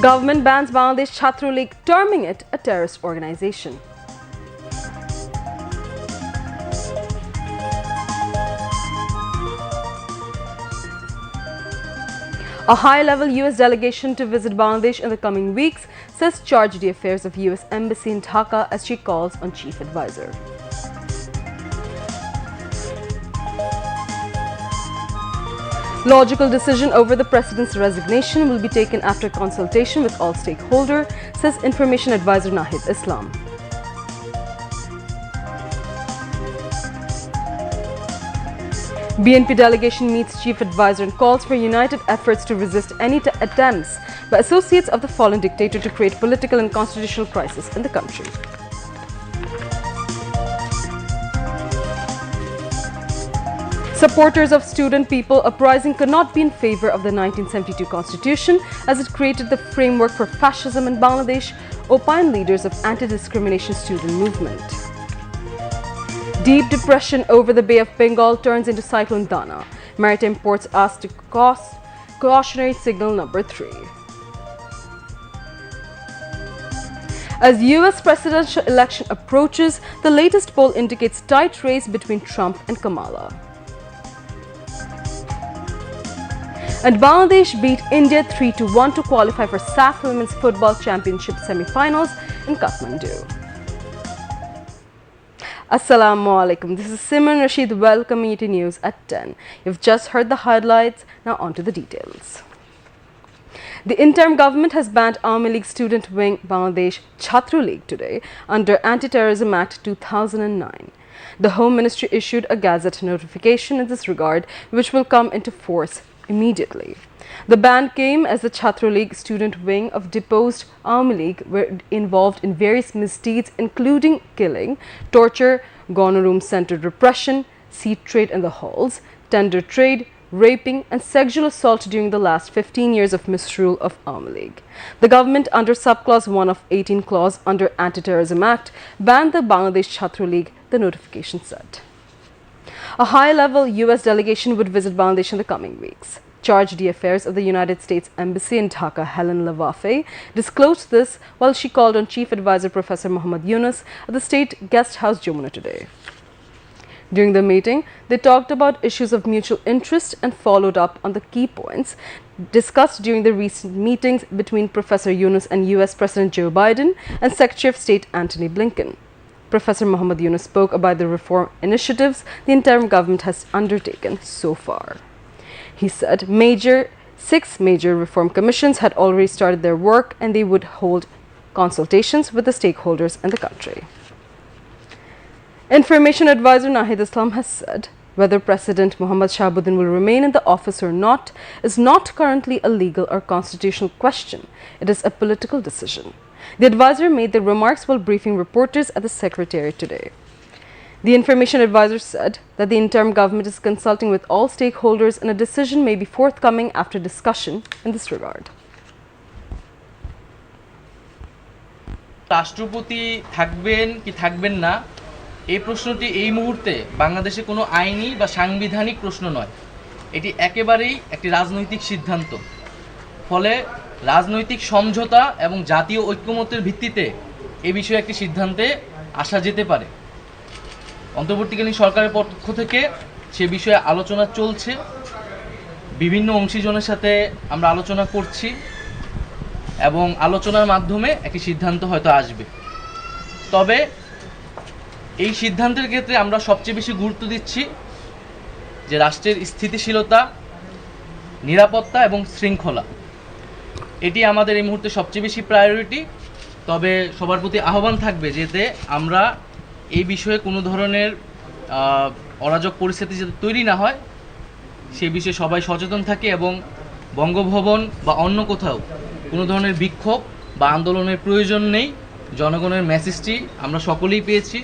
Government bans Bangladesh Chhatra League, terming it a terrorist organization. A high-level U.S. delegation to visit Bangladesh in the coming weeks, says charge d'affaires of U.S. Embassy in Dhaka as she calls on chief advisor. Logical decision over the president's resignation will be taken after consultation with all stakeholders, says information advisor Nahid Islam. BNP delegation meets chief advisor and calls for united efforts to resist any attempts by associates of the fallen dictator to create political and constitutional crisis in the country. Supporters of student people uprising could not be in favor of the 1972 constitution as it created the framework for fascism in Bangladesh, opine leaders of anti-discrimination student movement. Deep depression over the Bay of Bengal turns into Cyclone Dana. Maritime ports asked to cross cautionary signal number 3. As US presidential election approaches, the latest poll indicates tight race between Trump and Kamala. And Bangladesh beat India 3-1 to qualify for SAF Women's Football Championship semi-finals in Kathmandu. Assalamu alaikum. This is Simran Rashid welcoming you to News at 10. You've just heard the highlights, now on to the details. The interim government has banned Army League student wing Bangladesh Chhatra League today under Anti-Terrorism Act 2009. The Home Ministry issued a Gazette notification in this regard, which will come into force immediately. The ban came as the Chhatra League student wing of deposed Army League were involved in various misdeeds including killing, torture, gonorrhea-centered repression, seat trade in the halls, tender trade, raping and sexual assault during the last 15 years of misrule of Army League. The government under subclause 1 of 18 clause under Anti-Terrorism Act banned the Bangladesh Chhatra League, the notification said. A high-level US delegation would visit Bangladesh in the coming weeks. Charge d'affaires of the United States Embassy in Dhaka, Helen Lavafe, disclosed this while she called on Chief Advisor Professor Muhammad Yunus at the State Guest House, Jamuna today. During the meeting, they talked about issues of mutual interest and followed up on the key points discussed during the recent meetings between Professor Yunus and US President Joe Biden and Secretary of State Antony Blinken. Professor Muhammad Yunus spoke about the reform initiatives the interim government has undertaken so far. He said 6 major reform commissions had already started their work and they would hold consultations with the stakeholders in the country. Information advisor Nahid Islam has said whether President Muhammad Shahabuddin will remain in the office or not is not currently a legal or constitutional question. It is a political decision. The advisor made the remarks while briefing reporters at the Secretariat today. The information advisor said that the interim government is consulting with all stakeholders and a decision may be forthcoming after discussion in this regard. রাষ্ট্রপতি থাকবেন কি থাকবেন না এই প্রশ্নটি এই মুহূর্তে বাংলাদেশে কোনো আইনি বা সাংবিধানিক প্রশ্ন নয়। এটি একেবারেই একটি রাজনৈতিক সিদ্ধান্ত। ফলে রাজনৈতিক সমঝোতা এবং জাতীয় ঐক্যমত্যের ভিত্তিতে এই বিষয়ে একটি সিদ্ধান্তে আসা যেতে পারে। অন্তর্বর্তীকালীন সরকারের পক্ষ থেকে সে বিষয়ে আলোচনা চলছে। বিভিন্ন অংশীজনের সাথে আমরা আলোচনা করছি এবং আলোচনার মাধ্যমে একটি সিদ্ধান্ত হয়তো আসবে। তবে এই সিদ্ধান্তের ক্ষেত্রে আমরা সবচেয়ে বেশি গুরুত্ব দিচ্ছি যে রাষ্ট্রের স্থিতিশীলতা, নিরাপত্তা এবং শৃঙ্খলা। এটি আমাদের এই মুহূর্তে সবচেয়ে বেশি প্রায়োরিটি। তবে সবার প্রতি আহ্বান থাকবে যাতে আমরা এই বিষয়ে কোনো ধরনের অরাজক পরিস্থিতি যাতে তৈরি না হয় সেই বিষয়ে সবাই সচেতন থাকে এবং বঙ্গভবন বা অন্য কোথাও কোনো ধরনের বিক্ষোভ বা আন্দোলনের প্রয়োজন নেই। জনগণের মেসেজটি আমরা সকলেই পেয়েছি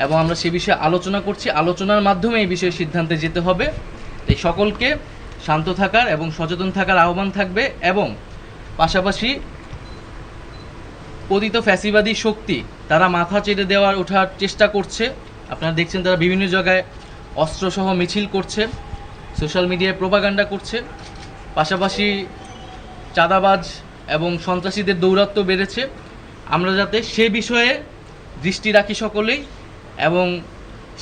এবং আমরা সে বিষয়ে আলোচনা করছি। আলোচনার মাধ্যমে এই বিষয়ে সিদ্ধান্তে যেতে হবে। তাই সকলকে শান্ত থাকার এবং সচেতন থাকার আহ্বান থাকবে এবং পাশাপাশি পতিত ফ্যাসিবাদী শক্তি তারা মাথা চেড়ে ওঠার চেষ্টা করছে। আপনারা দেখছেন তারা বিভিন্ন জায়গায় অস্ত্রসহ মিছিল করছে, সোশ্যাল মিডিয়ায় প্রোপাগান্ডা করছে। পাশাপাশি চাঁদাবাজ এবং সন্ত্রাসীদের দৌরাত্ম্য বেড়েছে। আমরা যাতে সে বিষয়ে দৃষ্টি রাখি সকলেই, এবং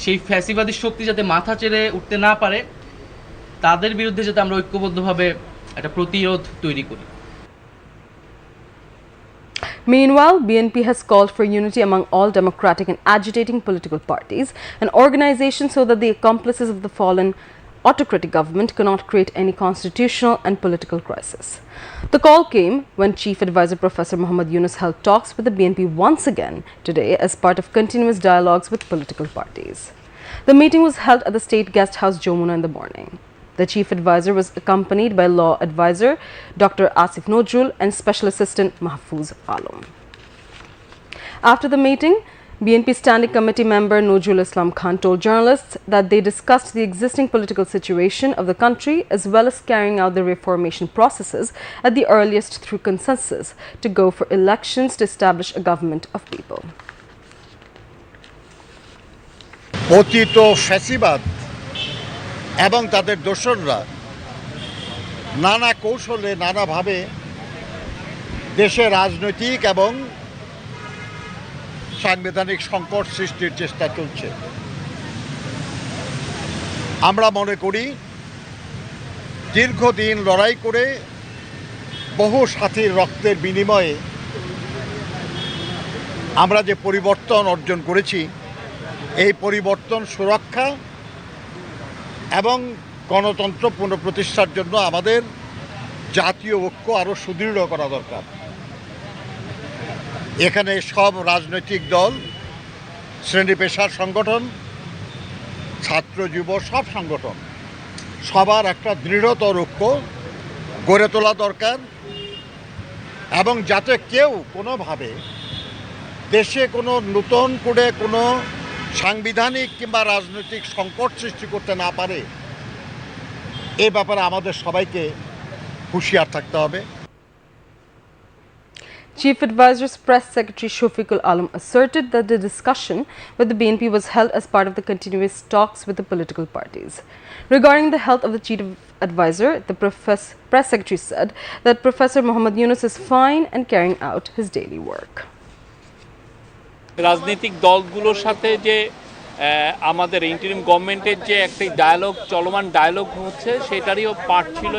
সেই ফ্যাসিবাদী শক্তি যাতে মাথা চেড়ে উঠতে না পারে, তাদের বিরুদ্ধে যাতে আমরা ঐক্যবদ্ধভাবে একটা প্রতিরোধ তৈরি করি। Meanwhile, BNP has called for unity among all democratic and agitating political parties and organizations so that the accomplices of the fallen autocratic government cannot create any constitutional and political crisis. The call came when Chief Advisor Professor Muhammad Yunus held talks with the BNP once again today as part of continuous dialogues with political parties. The meeting was held at the State Guest House Jamuna in the morning. The chief advisor was accompanied by law advisor Dr. Asif Nojrul and special assistant Mahfouz Alam. After the meeting, BNP Standing Committee member Nojrul Islam Khan told journalists that they discussed the existing political situation of the country as well as carrying out the reformation processes at the earliest through consensus to go for elections to establish a government of people. অতীত ফ্যাসিবাদ এবং তাদের দোসররা নানা কৌশলে নানাভাবে দেশে রাজনৈতিক এবং সাংবিধানিক সংকট সৃষ্টির চেষ্টা চলছে। আমরা মনে করি দীর্ঘদিন লড়াই করে বহু সাথীর রক্তের বিনিময়ে আমরা যে পরিবর্তন অর্জন করেছি, এই পরিবর্তন সুরক্ষা এবং গণতন্ত্র পুনঃপ্রতিষ্ঠার জন্য আমাদের জাতীয় ঐক্য আরও সুদৃঢ় করা দরকার। এখানে সব রাজনৈতিক দল, শ্রেণী পেশার সংগঠন, ছাত্র যুব সব সংগঠন, সবার একটা দৃঢ়তর ঐক্য গড়ে তোলা দরকার, এবং যাতে কেউ কোনোভাবে দেশে কোনো নতুন করে কোনো সাংবিধানিক কিংবা রাজনৈতিক সংকট সৃষ্টি করতে না পারে, এ ব্যাপারে আমাদের সবাইকে হুঁশিয়ার থাকতে হবে। Chief Advisor's Press Secretary Shofiqul Alam asserted that the discussion with the BNP was held as part of the continuous talks with the political parties. Regarding the health of the Chief Advisor, the Press Secretary said that Professor Muhammad Yunus is fine and carrying out his daily work. রাজনৈতিক দলগুলোর সাথে যে আমাদের interim গভর্নমেন্টের যে একটি dialogue, চলমান dialogue হচ্ছে, সেটারই পার্ট ছিল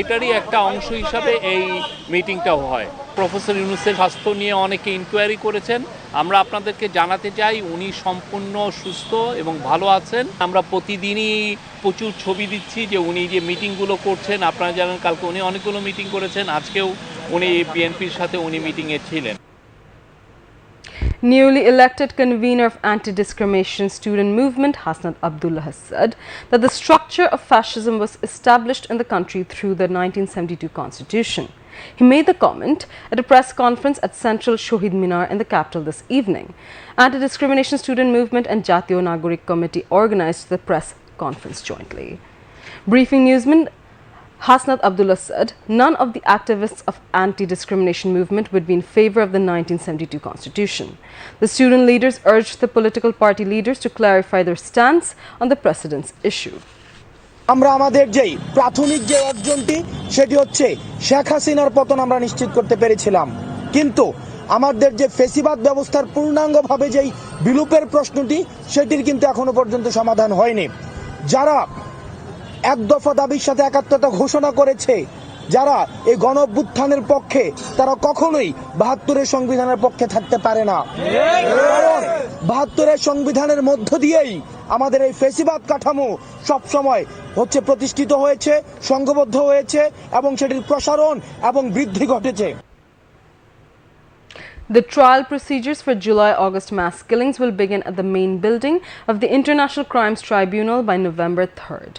এটারই একটা অংশ হিসাবে এই মিটিংটাও হয়। প্রফেসর ইউনূসের স্বাস্থ্য নিয়ে অনেকে ইনকোয়ারি করেছেন। আমরা আপনাদেরকে জানাতে চাই উনি সম্পূর্ণ সুস্থ এবং ভালো আছেন। আমরা প্রতিদিনই প্রচুর ছবি দিচ্ছি যে উনি যে মিটিংগুলো করছেন, আপনারা জানেন কালকে উনি অনেকগুলো মিটিং করেছেন, আজকেও উনি বিএনপির সাথে উনি মিটিংয়ে ছিলেন। Newly elected convener of anti-discrimination student movement Hasnat Abdullah has said that the structure of fascism was established in the country through the 1972 constitution. He made the comment at a press conference at Central Shohid Minar in the capital this evening. Anti-discrimination student movement and Jatiyo Nagorik Committee organized the press conference jointly. Briefing newsman Hasnat Abdullah said none of the activists of anti-discrimination movement would be in favor of the 1972 constitution. The student leaders urged the political party leaders to clarify their stance on the precedence issue. আমরা আমাদের যেই প্রাথমিক যে অর্জনটি সেটি হচ্ছে শেখ হাসিনার পতন আমরা নিশ্চিত করতে পেরেছিলাম, কিন্তু আমাদের যে ফেসিবাদ ব্যবস্থার পূর্ণাঙ্গভাবে যেই বিলুপের প্রশ্নটি সেটির কিন্তু এখনো পর্যন্ত সমাধান হয়নি। যারা এক দফা দাবির সাথে একাত্মতা ঘোষণা করেছে, যারা এই গণ অভ্যুত্থানের পক্ষে, তারা কখনোই ৭২-এর সংবিধানের পক্ষে থাকতে পারে না। কারণ ৭২-এর সংবিধানের মধ্য দিয়েই আমাদের এই ফেসিবাদ কাঠামো সবসময় হচ্ছে প্রতিষ্ঠিত হয়েছে, সংঘবদ্ধ হয়েছে এবং সেটির প্রসারণ এবং বৃদ্ধি ঘটেছে। The trial procedures for July-August mass killings will begin at the main building of the International Crimes Tribunal by November 3rd.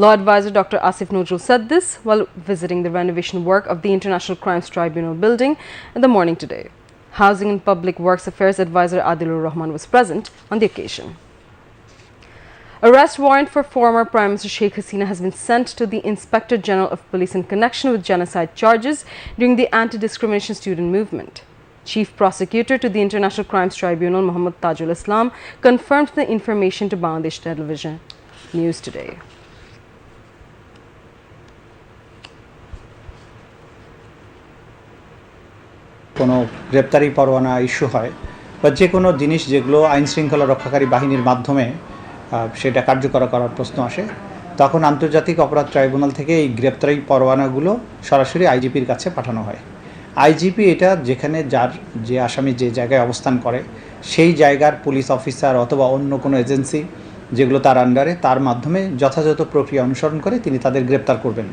Law advisor Dr. Asif Nojrul said this while visiting the renovation work of the International Crimes Tribunal building in the morning today. Housing and Public Works Affairs advisor Adilur Rahman was present on the occasion. Arrest warrant for former Prime Minister Sheikh Hasina has been sent to the Inspector General of Police in connection with genocide charges during the anti-discrimination student movement. Chief Prosecutor to the International Crimes Tribunal Muhammad Tajul Islam confirmed the information to Bangladesh Television News today. কোনো গ্রেপ্তারি পরোয়ানা issue হয় বা যে কোনো জিনিস যেগুলো আইন শৃঙ্খলা রক্ষাকারী বাহিনীর মাধ্যমে সেটা কার্যকর করার প্রশ্ন আসে, তখন আন্তর্জাতিক অপরাধ ট্রাইব্যুনাল থেকে এই গ্রেপ্তারি পরোয়ানাগুলো সরাসরি আইজিপির কাছে পাঠানো হয়। আইজিপি এটা যেখানে যে আসামি যে জায়গায় অবস্থান করে সেই জায়গার পুলিশ অফিসার অথবা অন্য কোনো এজেন্সি যেগুলো তার আন্ডারে, তার মাধ্যমে যথাযথ প্রক্রিয়া অনুসরণ করে তিনি তাদের গ্রেপ্তার করবেন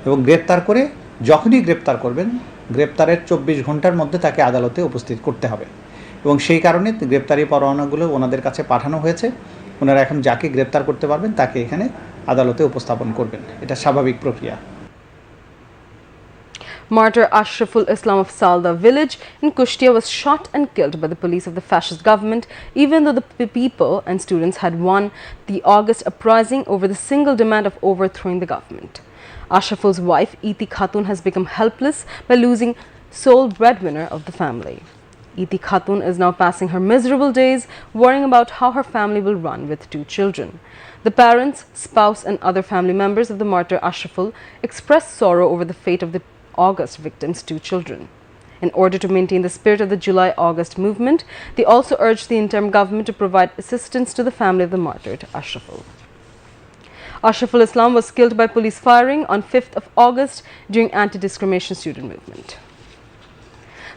এবং গ্রেপ্তার করে যখনই গ্রেপ্তার করবেন গ্রেপ্তারের 24 ঘন্টার মধ্যে তাকে আদালতে উপস্থিত করতে হবে এবং সেই কারণে গ্রেপ্তারি পরোয়ানাগুলো ওনাদের কাছে পাঠানো হয়েছে। ওনারা এখন যাকে গ্রেপ্তার করতে পারবেন তাকে এখানে আদালতে উপস্থাপন করবেন, এটা স্বাভাবিক প্রক্রিয়া। Martyr Ashraful Islam of Salda village in Kushtia was shot and killed by the police of the fascist government, even though the people and students had won the August uprising over the single demand of overthrowing the government. Ashraful's wife, Iti Khatun, has become helpless by losing sole breadwinner of the family. Iti Khatun is now passing her miserable days worrying about how her family will run with 2 children. The parents, spouse and other family members of the martyr Ashraful expressed sorrow over the fate of the August victims' 2 children. In order to maintain the spirit of the July-August movement, they also urged the interim government to provide assistance to the family of the martyred Ashraful. Ashraful Islam was killed by police firing on 5th of August during anti-discrimination student movement.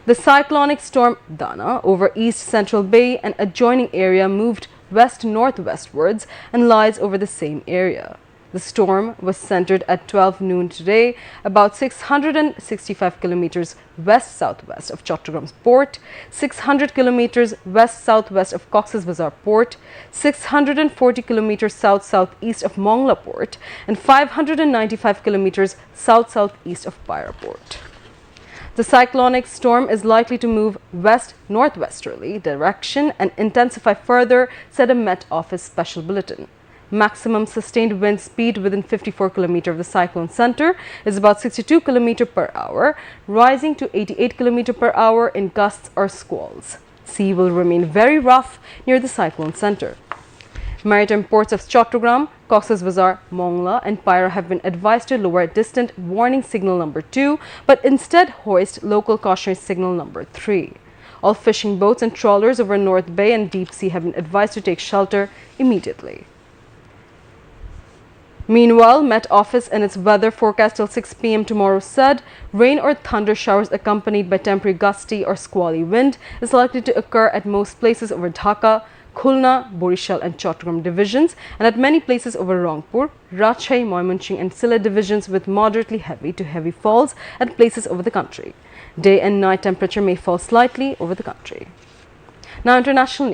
The cyclonic storm Dana over East Central Bay and adjoining area moved west-northwestwards and lies over the same area. The storm was centered at 12 noon today, about 665 kilometers west-southwest of Chattogram port, 600 kilometers west-southwest of Cox's Bazar port, 640 kilometers south-southeast of Mongla port, and 595 kilometers south-southeast of Pyra port. The cyclonic storm is likely to move west-northwesterly direction and intensify further, said a Met Office special bulletin. Maximum sustained wind speed within 54 km of the cyclone center is about 62 km per hour, rising to 88 km per hour in gusts or squalls. Sea will remain very rough near the cyclone center. Maritime ports of Chattogram, Cox's Bazar, Mongla and Pyra have been advised to lower distant warning signal number 2, but instead hoist local cautionary signal number 3. All fishing boats and trawlers over North Bay and Deep Sea have been advised to take shelter immediately. Meanwhile, Met Office in its weather forecast till 6 p.m. tomorrow said rain or thunder showers accompanied by temporary gusty or squally wind is likely to occur at most places over Dhaka, Khulna, Borishal and Chattogram divisions and at many places over Rangpur, Rajshahi, Moimunching and Sylhet divisions with moderately heavy to heavy falls at places over the country. Day and night temperature may fall slightly over the country. Now international news.